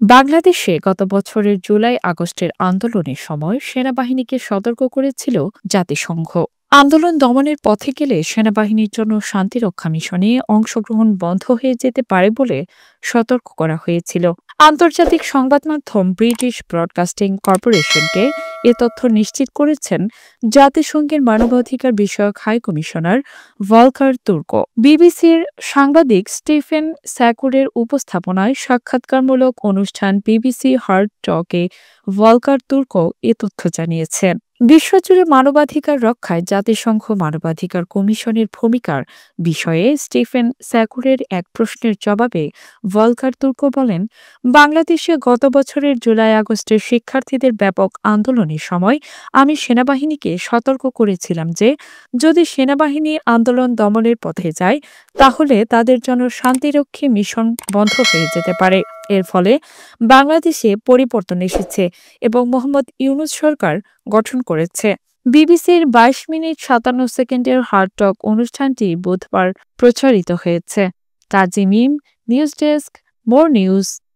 বাংলাদেশে গত বছরের জুলাই-আগস্টের আন্দোলনের সময় সেনাবাহিনীকে সতর্ক করেছিল জাতিসংঘ। আন্দোলন দমনের পথে গেলে সেনাবাহিনীর জন্য শান্তিরক্ষা মিশনে অংশগ্রহণ বন্ধ হয়ে যেতে পারে বলে সতর্ক করা হয়েছিল। আন্তর্জাতিক সংবাদ মাধ্যম ব্রিটিশ ব্রডকাস্টিং কর্পোরেশনকে এ তথ্য নিশ্চিত করেছেন জাতিসংঘের মানবাধিকার বিষয়ক হাই কমিশনার ভলকার তুর্ক। বিবিসির সাংবাদিক স্টিফেন স্যাকুরের উপস্থাপনায় সাক্ষাৎকারমূলক অনুষ্ঠান বিবিসি হার্ড টকে ভলকার তুর্ক এ তথ্য জানিয়েছেন। বিশ্বজুড়ে মানবাধিকার রক্ষায় জাতিসংঘ মানবাধিকার কমিশনের ভূমিকার বিষয়ে স্টিফেন স্যাকুরের এক প্রশ্নের জবাবে ভলকার তুর্ক বলেন, বাংলাদেশে গত বছরের জুলাই-আগস্টের শিক্ষার্থীদের ব্যাপক আন্দোলনের সময় আমি সেনাবাহিনীকে সতর্ক করেছিলাম যে যদি সেনাবাহিনী আন্দোলন দমনের পথে যায় তাহলে তাদের জন্য শান্তিরক্ষী মিশন বন্ধ হয়ে যেতে পারে। এর ফলে বাংলাদেশে পরিবর্তন এসেছে এবং মোহাম্মদ ইউনূস সরকার গঠন করেছে। বিবিসির ২২ মিনিট ৫৭ সেকেন্ডের হার্ড টক অনুষ্ঠানটি বুধবার প্রচারিত হয়েছে। তাজিম ইম, নিউজ ডেস্ক, মোর নিউজ।